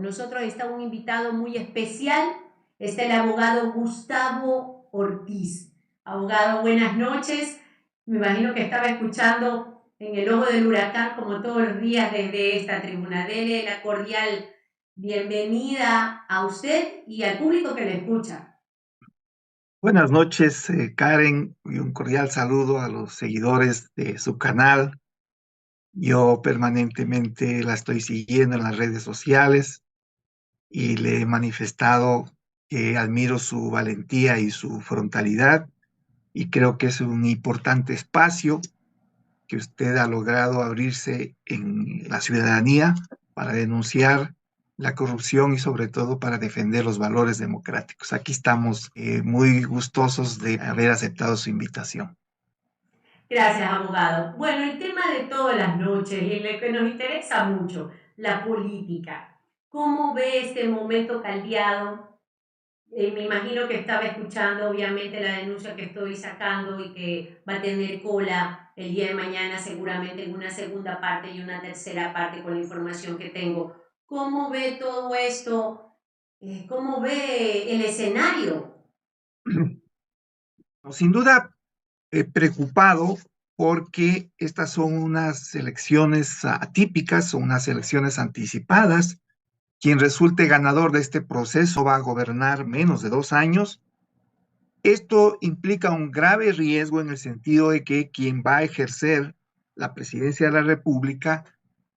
Con nosotros está un invitado muy especial, está el abogado Gustavo Ortiz. Abogado, buenas noches. Me imagino que estaba escuchando en el ojo del huracán como todos los días desde esta tribuna. Dele la cordial bienvenida a usted y al público que le escucha. Buenas noches, Karen, y un cordial saludo a los seguidores de su canal. Yo permanentemente la estoy siguiendo en las redes sociales y le he manifestado que admiro su valentía y su frontalidad y creo que es un importante espacio que usted ha logrado abrirse en la ciudadanía para denunciar la corrupción y sobre todo para defender los valores democráticos. Aquí estamos muy gustosos de haber aceptado su invitación. Gracias, abogado. Bueno, el tema de todas las noches y el que nos interesa mucho, la política. ¿Cómo ve este momento caldeado? Me imagino que estaba escuchando, obviamente, la denuncia que estoy sacando y que va a tener cola el día de mañana, seguramente en una segunda parte y una tercera parte con la información que tengo. ¿Cómo ve todo esto? ¿Cómo ve el escenario? Sin duda, preocupado porque estas son unas elecciones atípicas, son unas elecciones anticipadas. Quien resulte ganador de este proceso va a gobernar menos de 2 años. Esto implica un grave riesgo en el sentido de que quien va a ejercer la presidencia de la República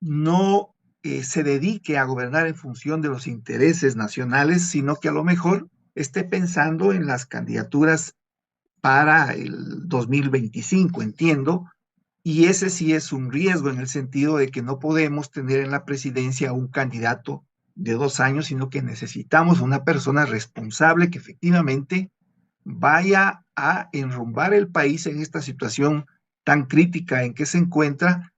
no se dedique a gobernar en función de los intereses nacionales, sino que a lo mejor esté pensando en las candidaturas para el 2025, entiendo, y ese sí es un riesgo en el sentido de que no podemos tener en la presidencia un candidato de 2 años, sino que necesitamos una persona responsable que efectivamente vaya a enrumbar el país en esta situación tan crítica en que se encuentra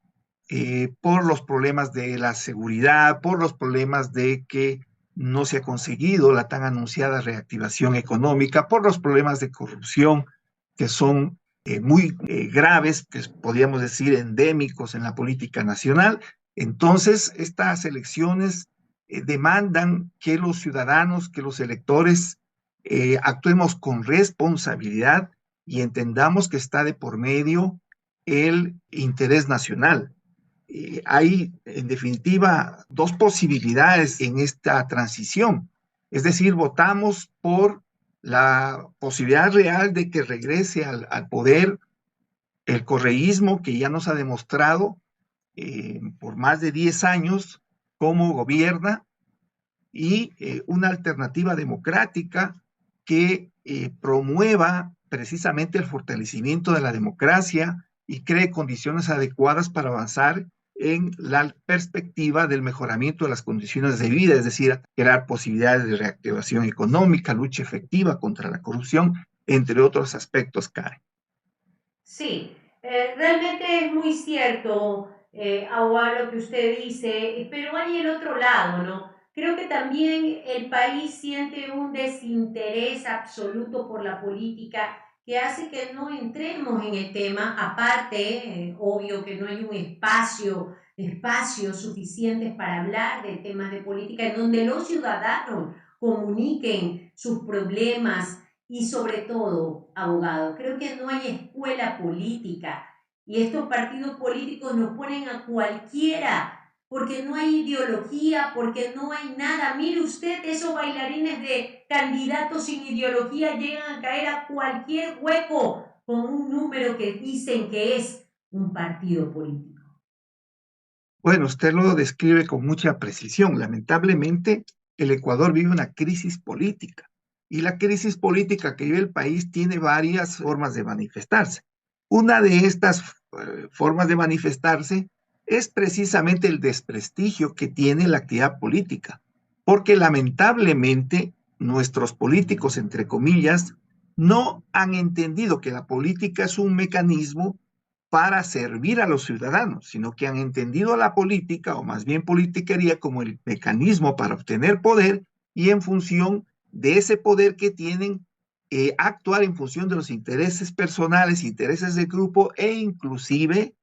por los problemas de la seguridad, por los problemas de que no se ha conseguido la tan anunciada reactivación económica, por los problemas de corrupción que son muy graves, que podríamos decir endémicos en la política nacional. Entonces, estas elecciones demandan que los ciudadanos, que los electores actuemos con responsabilidad y entendamos que está de por medio el interés nacional. Hay, en definitiva, dos posibilidades en esta transición. Es decir, votamos por la posibilidad real de que regrese al poder el correísmo que ya nos ha demostrado por más de 10 años cómo gobierna y una alternativa democrática que promueva precisamente el fortalecimiento de la democracia y cree condiciones adecuadas para avanzar en la perspectiva del mejoramiento de las condiciones de vida, es decir, crear posibilidades de reactivación económica, lucha efectiva contra la corrupción, entre otros aspectos, Karen. Sí, realmente es muy cierto, Aguar, lo que usted dice, pero hay el otro lado, ¿no? Creo que también el país siente un desinterés absoluto por la política que hace que no entremos en el tema. Aparte, obvio que no hay un espacio suficientes para hablar de temas de política en donde los ciudadanos comuniquen sus problemas, y sobre todo, abogado, creo que no hay escuela política y estos partidos políticos nos ponen a cualquiera porque no hay ideología, porque no hay nada. Mire usted, esos bailarines de candidatos sin ideología llegan a caer a cualquier hueco con un número que dicen que es un partido político. Bueno, usted lo describe con mucha precisión. Lamentablemente, el Ecuador vive una crisis política y la crisis política que vive el país tiene varias formas de manifestarse. Una de estas formas de manifestarse es precisamente el desprestigio que tiene la actividad política, porque lamentablemente nuestros políticos, entre comillas, no han entendido que la política es un mecanismo para servir a los ciudadanos, sino que han entendido la política, o más bien politiquería, como el mecanismo para obtener poder y en función de ese poder que tienen, actuar en función de los intereses personales, intereses del grupo e inclusive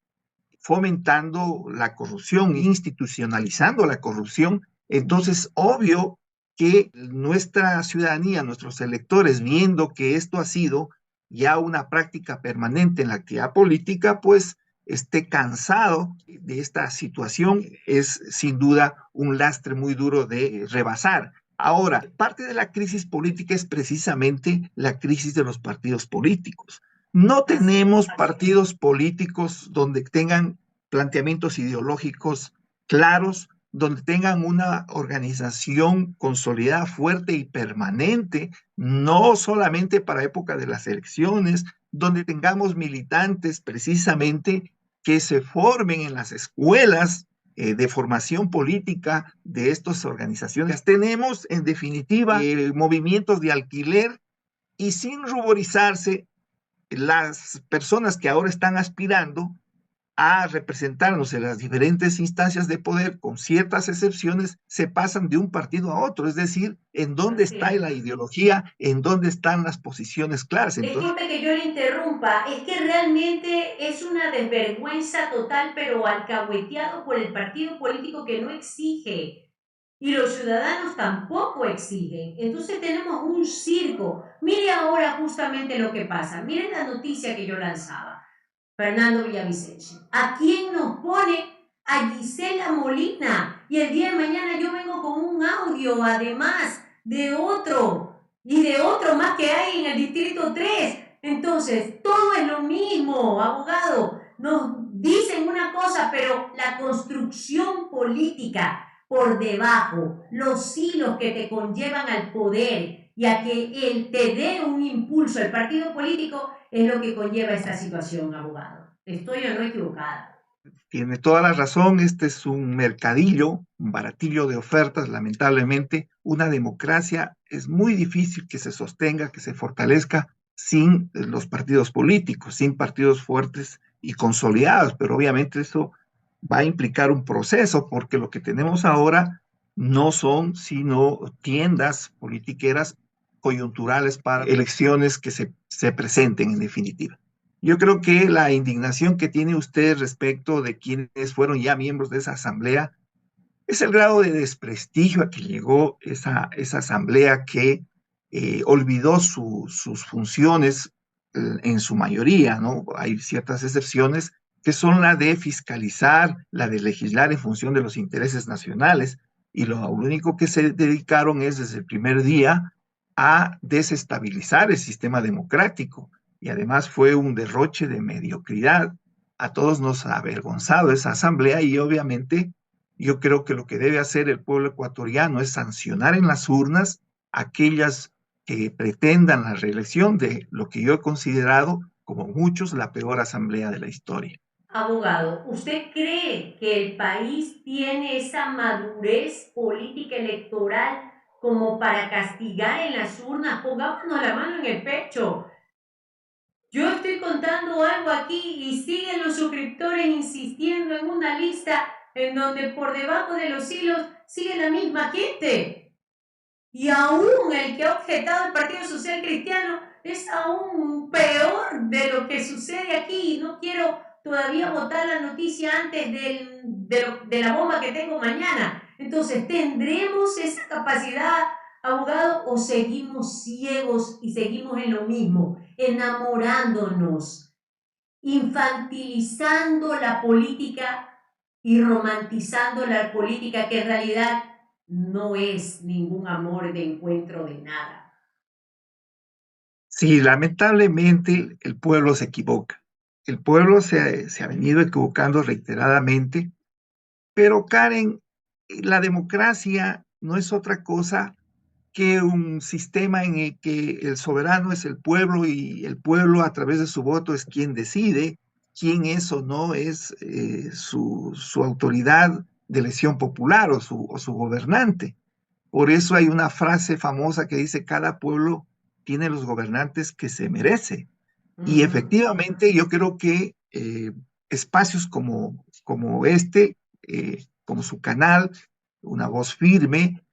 fomentando la corrupción, institucionalizando la corrupción Entonces, obvio que nuestra ciudadanía, nuestros electores, viendo que esto ha sido ya una práctica permanente en la actividad política, pues esté cansado de esta situación, es sin duda un lastre muy duro de rebasar. Ahora, parte de la crisis política es precisamente la crisis de los partidos políticos. No Así tenemos es. partidos políticos donde tengan planteamientos ideológicos claros, donde tengan una organización consolidada, fuerte y permanente, no solamente para época de las elecciones, donde tengamos militantes precisamente que se formen en las escuelas de formación política de estas organizaciones. Tenemos, en definitiva, movimientos de alquiler y sin ruborizarse, las personas que ahora están aspirando a representarnos en las diferentes instancias de poder, con ciertas excepciones, se pasan de un partido a otro. Es decir, en dónde Así está es. la ideología, en dónde están las posiciones claras. Entonces, Disculpe que yo le interrumpa, es que realmente es una desvergüenza total, pero alcahueteado por el partido político que no exige y los ciudadanos tampoco exigen. Entonces tenemos un circo. Mire ahora justamente lo que pasa. Mire la noticia que yo lanzaba. Fernando Villavicencio. ¿A quién nos pone? A Gisela Molina. Y el día de mañana yo vengo con un audio, además y de otro más que hay en el Distrito 3. Entonces, todo es lo mismo, abogado. Nos dicen una cosa, pero la construcción política por debajo, los hilos que te conllevan al poder y a que él te dé un impulso al partido político, es lo que conlleva esta situación, abogado. ¿Estoy o no equivocada? tiene toda la razón, este es un mercadillo, un baratillo de ofertas, lamentablemente. Una democracia es muy difícil que se sostenga, que se fortalezca sin los partidos políticos, sin partidos fuertes y consolidados, pero obviamente eso va a implicar un proceso, porque lo que tenemos ahora no son sino tiendas politiqueras coyunturales para elecciones que se presenten en definitiva. Yo creo que la indignación que tiene usted respecto de quienes fueron ya miembros de esa asamblea es el grado de desprestigio a que llegó esa asamblea que olvidó sus funciones en su mayoría, ¿no? Hay ciertas excepciones que son la de fiscalizar, la de legislar en función de los intereses nacionales, y lo único que se dedicaron es desde el primer día a desestabilizar el sistema democrático, y además fue un derroche de mediocridad. A todos nos ha avergonzado esa asamblea y obviamente yo creo que lo que debe hacer el pueblo ecuatoriano es sancionar en las urnas aquellas que pretendan la reelección de lo que yo he considerado, como muchos, la peor asamblea de la historia. Abogado, ¿usted cree que el país tiene esa madurez política electoral como para castigar en las urnas? Pongámonos la mano en el pecho. Yo estoy contando algo aquí y siguen los suscriptores insistiendo en una lista en donde por debajo de los hilos sigue la misma gente. Y aún el que ha objetado el Partido Social Cristiano es aún peor de lo que sucede aquí. No quiero todavía votar la noticia antes de la bomba que tengo mañana. Entonces, ¿tendremos esa capacidad, abogado, o seguimos ciegos y seguimos en lo mismo, enamorándonos, infantilizando la política y romantizando la política que en realidad no es ningún amor de encuentro de nada? Sí, lamentablemente el pueblo se equivoca. El pueblo se ha venido equivocando reiteradamente, pero Karen, la democracia no es otra cosa que un sistema en el que el soberano es el pueblo y el pueblo a través de su voto es quien decide quién es o no es su autoridad de elección popular o su gobernante. Por eso hay una frase famosa que dice, cada pueblo tiene los gobernantes que se merece. Y Ujú. efectivamente yo creo que espacios como este, como su canal, una voz firme,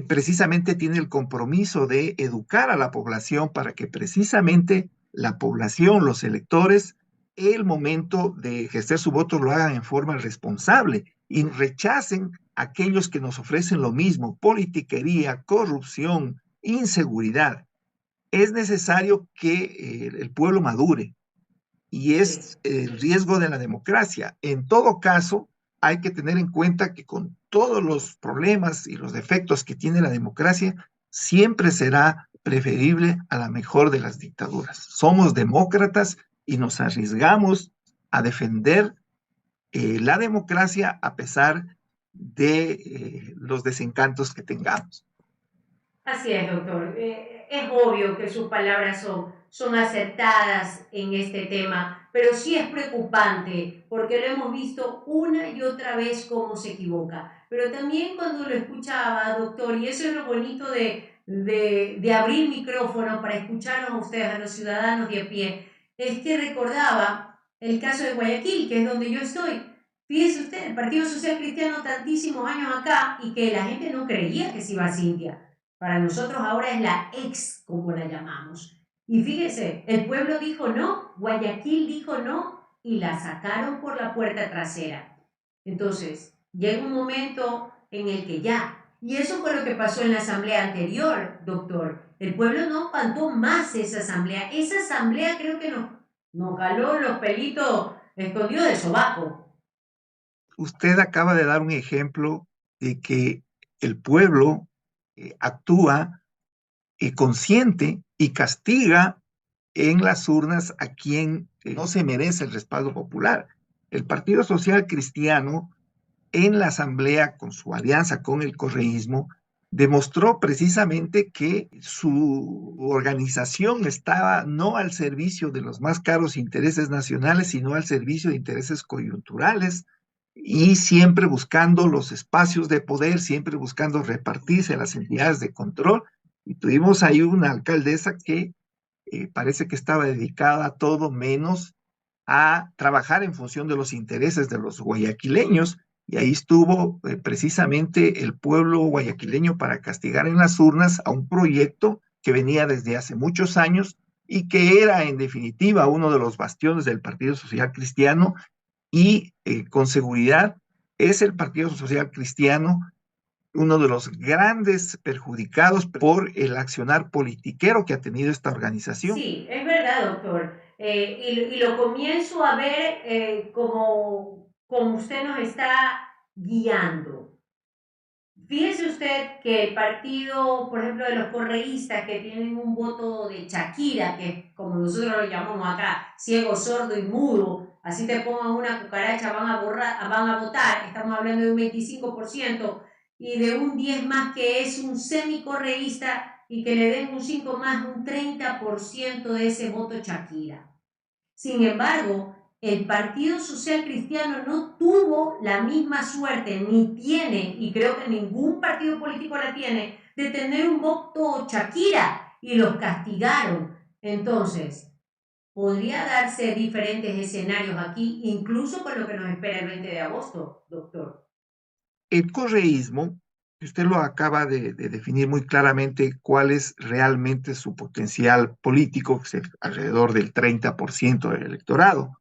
precisamente tiene el compromiso de educar a la población para que precisamente la población, los electores, el momento de ejercer su voto lo hagan en forma responsable y rechacen a aquellos que nos ofrecen lo mismo, politiquería, corrupción, inseguridad. Es necesario que el pueblo madure y Sí. es el riesgo de la democracia. En todo caso, hay que tener en cuenta que con todos los problemas y los defectos que tiene la democracia, siempre será preferible a la mejor de las dictaduras. Somos demócratas y nos arriesgamos a defender la democracia a pesar de los desencantos que tengamos. Así es, doctor. Es obvio que sus palabras son acertadas en este tema, pero sí es preocupante porque lo hemos visto una y otra vez cómo se equivoca. Pero también cuando lo escuchaba, doctor, y eso es lo bonito de abrir micrófono para escucharlos a ustedes, a los ciudadanos de a pie, es que recordaba el caso de Guayaquil, que es donde yo estoy. Fíjese usted, el Partido Social Cristiano tantísimos años acá y que la gente no creía que se iba a Cintia. Para nosotros ahora es la ex, como la llamamos. Y fíjese, el pueblo dijo no, Guayaquil dijo no y la sacaron por la puerta trasera. Entonces, llega un momento en el que ya, y eso fue lo que pasó en la asamblea anterior, doctor. El pueblo no aguantó más esa asamblea. Esa asamblea creo que nos jaló los pelitos escondidos del sobaco. Usted acaba de dar un ejemplo de que el pueblo actúa consciente y castiga en las urnas a quien no se merece el respaldo popular. El Partido Social Cristiano en la asamblea, con su alianza con el correísmo, demostró precisamente que su organización estaba no al servicio de los más caros intereses nacionales, sino al servicio de intereses coyunturales y siempre buscando los espacios de poder, siempre buscando repartirse las entidades de control. Y tuvimos ahí una alcaldesa que parece que estaba dedicada a todo menos a trabajar en función de los intereses de los guayaquileños, y ahí estuvo precisamente el pueblo guayaquileño para castigar en las urnas a un proyecto que venía desde hace muchos años y que era en definitiva uno de los bastiones del Partido Social Cristiano y con seguridad es el Partido Social Cristiano uno de los grandes perjudicados por el accionar politiquero que ha tenido esta organización. Sí, es verdad, doctor. Y lo comienzo a ver como usted nos está guiando. Fíjese usted que el partido, por ejemplo, de los correístas que tienen un voto de Shakira, que como nosotros lo llamamos acá, ciego, sordo y mudo, así te pongan una cucaracha, van a votar, estamos hablando de un 25% y de un 10 más que es un semicorreísta y que le den un 5 más, un 30% de ese voto Shakira. Sin embargo, el Partido Social Cristiano no tuvo la misma suerte, ni tiene, y creo que ningún partido político la tiene, de tener un voto Shakira y los castigaron. Entonces, podría darse diferentes escenarios aquí, incluso con lo que nos espera el 20 de agosto, doctor. El correísmo, usted lo acaba de definir muy claramente cuál es realmente su potencial político, que es alrededor del 30% del electorado.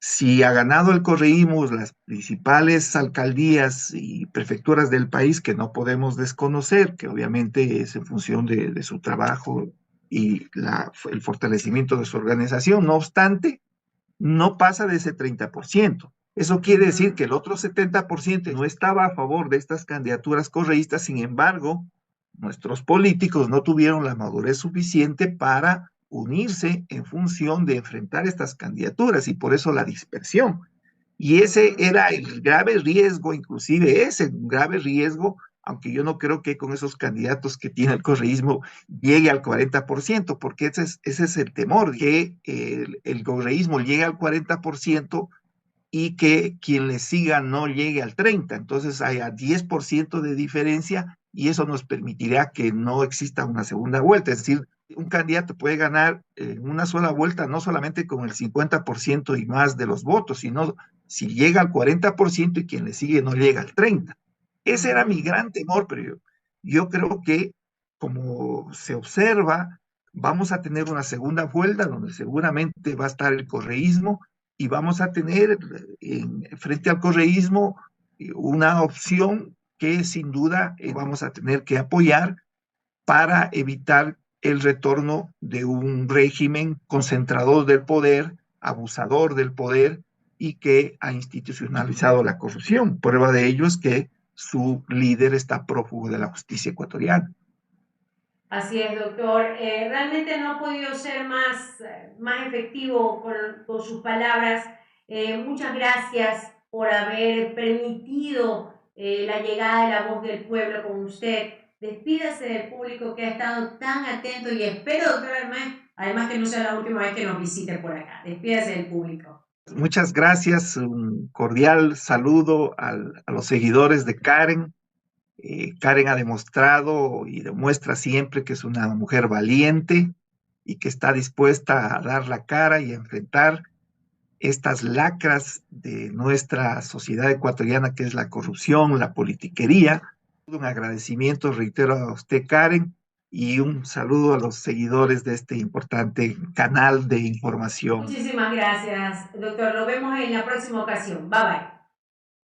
Si ha ganado el correísmo las principales alcaldías y prefecturas del país, que no podemos desconocer, que obviamente es en función de su trabajo y el fortalecimiento de su organización, no obstante, no pasa de ese 30%. Eso quiere decir que el otro 70% no estaba a favor de estas candidaturas correístas, sin embargo, nuestros políticos no tuvieron la madurez suficiente para unirse en función de enfrentar estas candidaturas y por eso la dispersión. Y ese era el grave riesgo, inclusive ese grave riesgo, aunque yo no creo que con esos candidatos que tiene el correísmo llegue al 40%, porque ese es el temor, que el correísmo llegue al 40% y que quien le siga no llegue al 30%. Entonces hay a 10% de diferencia y eso nos permitirá que no exista una segunda vuelta. Es decir, un candidato puede ganar en una sola vuelta, no solamente con el 50% y más de los votos, sino si llega al 40% y quien le sigue no llega al 30%. Ese era mi gran temor, pero yo creo que como se observa, vamos a tener una segunda vuelta donde seguramente va a estar el correísmo y vamos a tener frente al correísmo una opción que sin duda vamos a tener que apoyar para evitar el retorno de un régimen concentrador del poder, abusador del poder y que ha institucionalizado la corrupción. Prueba de ello es que su líder está prófugo de la justicia ecuatoriana. Así es, doctor. Realmente no ha podido ser más efectivo con sus palabras. Muchas gracias por haber permitido la llegada de la voz del pueblo con usted. Despídase del público que ha estado tan atento y espero, doctor, además que no sea la última vez que nos visite por acá. Despídase del público. Muchas gracias, un cordial saludo a los seguidores de Karen. Karen ha demostrado y demuestra siempre que es una mujer valiente y que está dispuesta a dar la cara y a enfrentar estas lacras de nuestra sociedad ecuatoriana, que es la corrupción, la politiquería. Un agradecimiento, reitero, a usted, Karen, y un saludo a los seguidores de este importante canal de información. Muchísimas gracias, doctor. Nos vemos en la próxima ocasión. Bye bye.